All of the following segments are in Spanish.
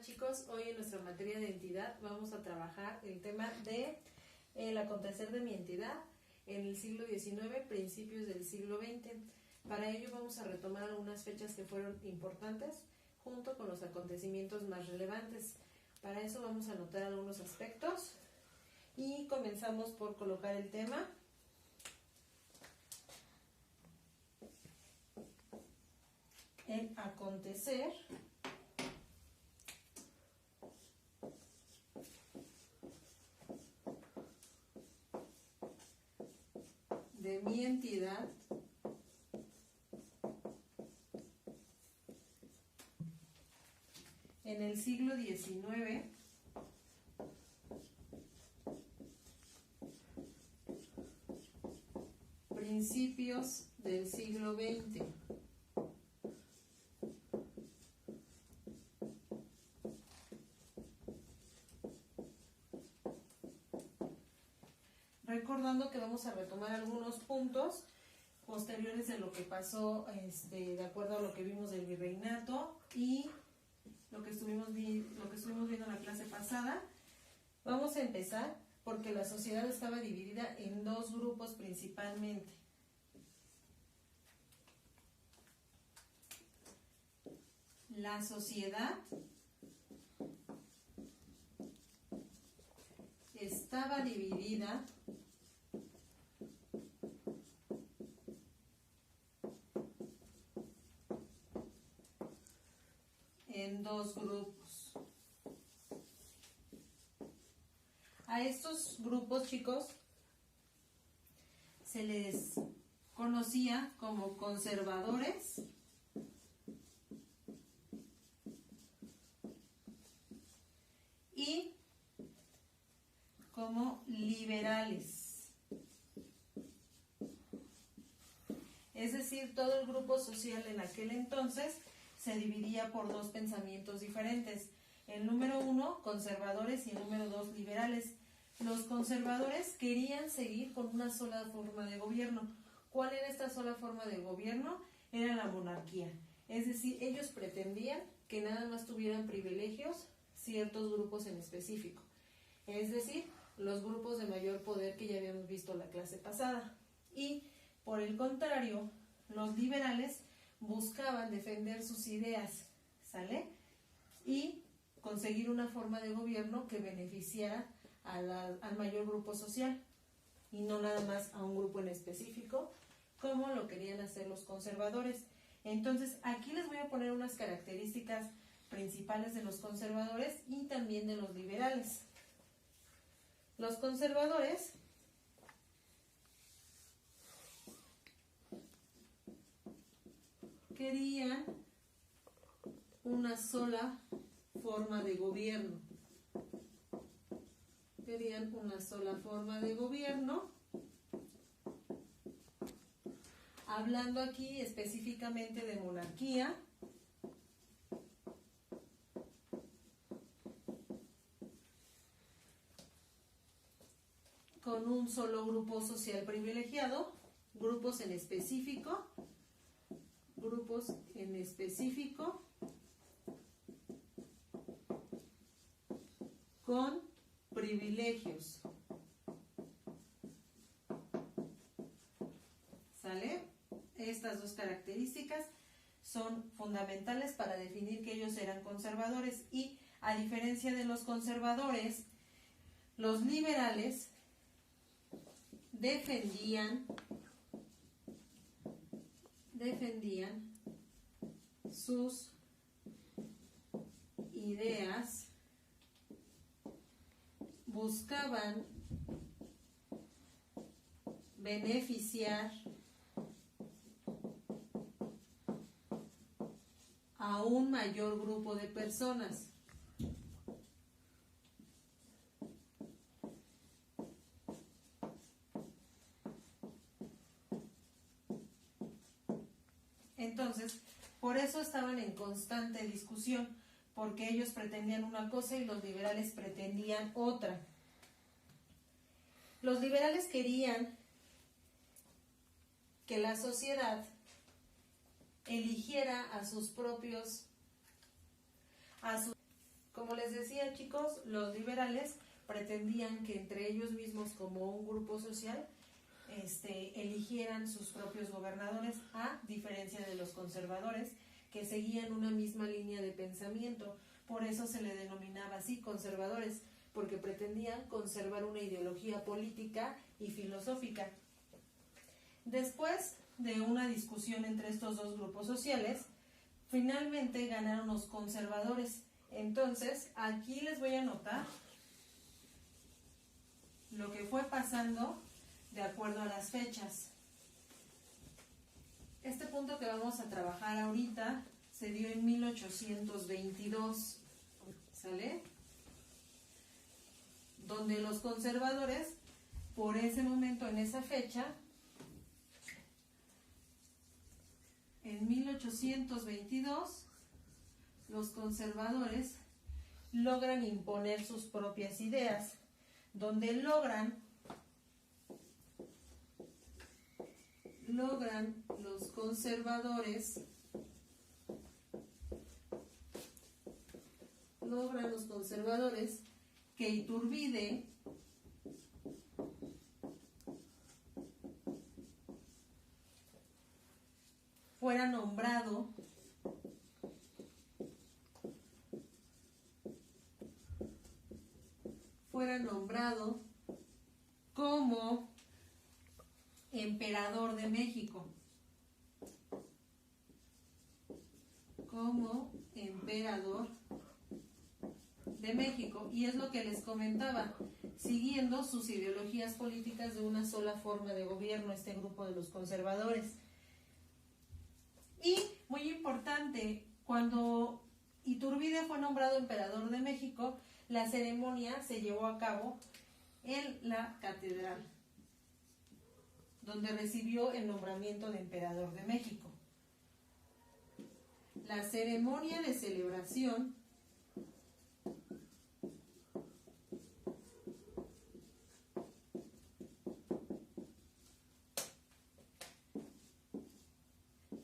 Chicos, hoy en nuestra materia de entidad vamos a trabajar el tema de el acontecer de mi entidad en el siglo XIX, principios del siglo XX. Para ello vamos a retomar algunas fechas que fueron importantes junto con los acontecimientos más relevantes. Para eso vamos a anotar algunos aspectos y comenzamos por colocar el tema. El acontecer de mi entidad en el siglo XIX, principios del siglo XX. Recordando que vamos a retomar algunos puntos posteriores de lo que pasó, de acuerdo a lo que vimos del virreinato y lo que estuvimos viendo en la clase pasada. Vamos a empezar porque la sociedad estaba dividida en dos grupos principalmente. La sociedad estaba dividida en dos grupos. A estos grupos, chicos, se les conocía como conservadores y como liberales. Es decir, todo el grupo social en aquel entonces se dividía por dos pensamientos diferentes. El número 1, conservadores, y el número 2, liberales. Los conservadores querían seguir con una sola forma de gobierno. ¿Cuál era esta sola forma de gobierno? Era la monarquía. Es decir, ellos pretendían que nada más tuvieran privilegios ciertos grupos en específico. Es decir, los grupos de mayor poder que ya habíamos visto la clase pasada. Y, por el contrario, los liberales buscaban defender sus ideas, ¿sale? Y conseguir una forma de gobierno que beneficiara al mayor grupo social y no nada más a un grupo en específico, como lo querían hacer los conservadores. Entonces, aquí les voy a poner unas características principales de los conservadores y también de los liberales. Los conservadores querían una sola forma de gobierno. Querían una sola forma de gobierno. Hablando aquí específicamente de monarquía. Con un solo grupo social privilegiado, grupos en específico con privilegios. ¿Sale? Estas dos características son fundamentales para definir que ellos eran conservadores y, a diferencia de los conservadores, los liberales defendían sus ideas, buscaban beneficiar a un mayor grupo de personas. Entonces, por eso estaban en constante discusión, porque ellos pretendían una cosa y los liberales pretendían otra. Los liberales querían que la sociedad eligiera a sus propios les decía, chicos, los liberales pretendían que entre ellos mismos, como un grupo social, eligieran sus propios gobernadores, a diferencia de los conservadores, que seguían una misma línea de pensamiento. Por eso se le denominaba así, conservadores, porque pretendían conservar una ideología política y filosófica. Después de una discusión entre estos dos grupos sociales, finalmente ganaron los conservadores. Entonces, aquí les voy a anotar lo que fue pasando de acuerdo a las fechas. Este punto que vamos a trabajar ahorita se dio en 1822, ¿sale? Donde los conservadores, por ese momento, en esa fecha, en 1822, los conservadores logran imponer sus propias ideas, donde logran los conservadores que Iturbide fuera nombrado como emperador de México. Y es lo que les comentaba, siguiendo sus ideologías políticas de una sola forma de gobierno, este grupo de los conservadores. Y, muy importante, cuando Iturbide fue nombrado emperador de México, la ceremonia se llevó a cabo en la catedral, donde recibió el nombramiento de emperador de México. La ceremonia de celebración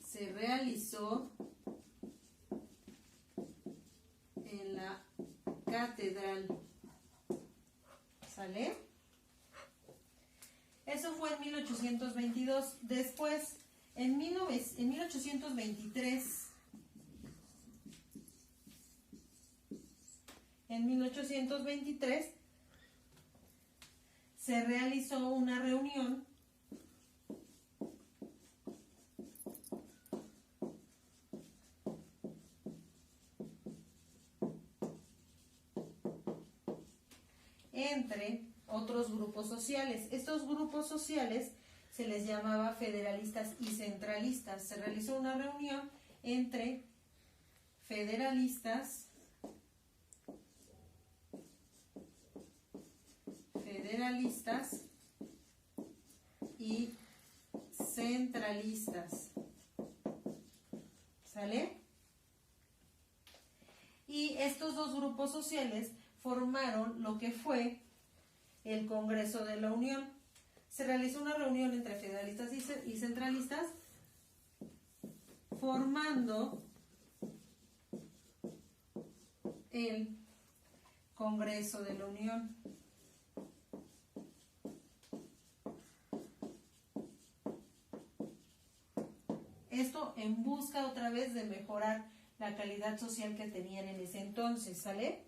se realizó en la catedral, ¿sale? Eso fue en 1822. Después, en 1823, se realizó una reunión entre otros grupos sociales. Estos grupos sociales se les llamaba federalistas y centralistas. Se realizó una reunión entre federalistas y centralistas, ¿sale? Y estos dos grupos sociales formaron lo que fue el Congreso de la Unión. Se realizó una reunión entre federalistas y centralistas, formando el Congreso de la Unión. Esto en busca otra vez de mejorar la calidad social que tenían en ese entonces, ¿sale?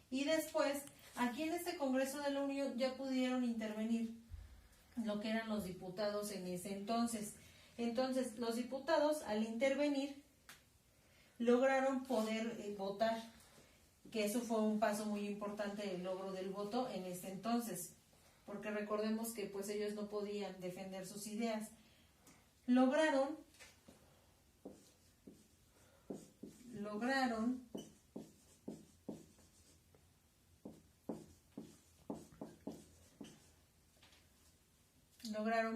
Y después, aquí en este Congreso de la Unión ya pudieron intervenir lo que eran los diputados en ese entonces. Entonces, los diputados, al intervenir, lograron poder votar, que eso fue un paso muy importante del logro del voto en ese entonces, porque recordemos que pues ellos no podían defender sus ideas. Lograron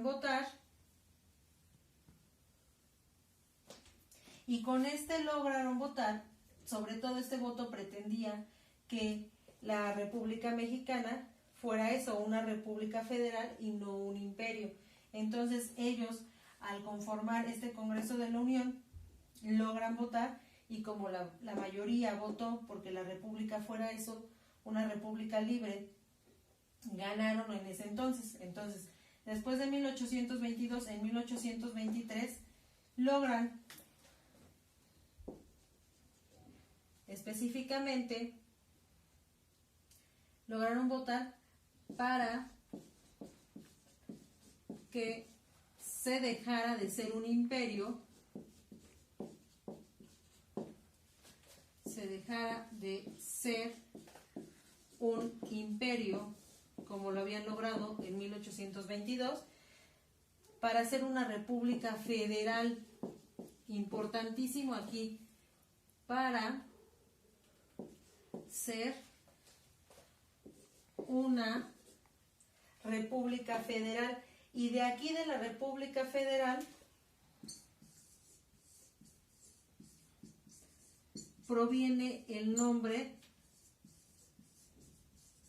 votar, y con lograron votar. Sobre todo este voto pretendía que la República Mexicana fuera eso, una república federal y no un imperio. Entonces ellos, al conformar este Congreso de la Unión, logran votar y como la mayoría votó porque la república fuera eso, una república libre, ganaron en ese entonces. Entonces, después de 1822, en 1823, logran específicamente, lograron votar para que se dejara de ser un imperio, como lo habían logrado en 1822, para ser una república federal. Importantísimo aquí, para ser una república federal. Y de aquí de la república federal proviene el nombre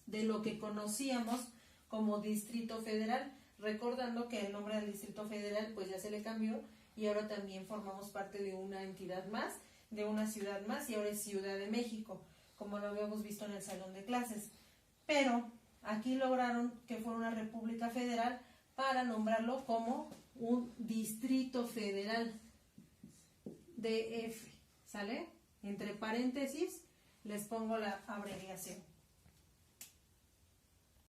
de lo que conocíamos como Distrito Federal, recordando que el nombre del Distrito Federal pues ya se le cambió y ahora también formamos parte de una entidad más, de una ciudad más, y ahora es Ciudad de México, como lo habíamos visto en el salón de clases. Pero aquí lograron que fuera una república federal para nombrarlo como un Distrito Federal, DF, ¿sale? Entre paréntesis les pongo la abreviación.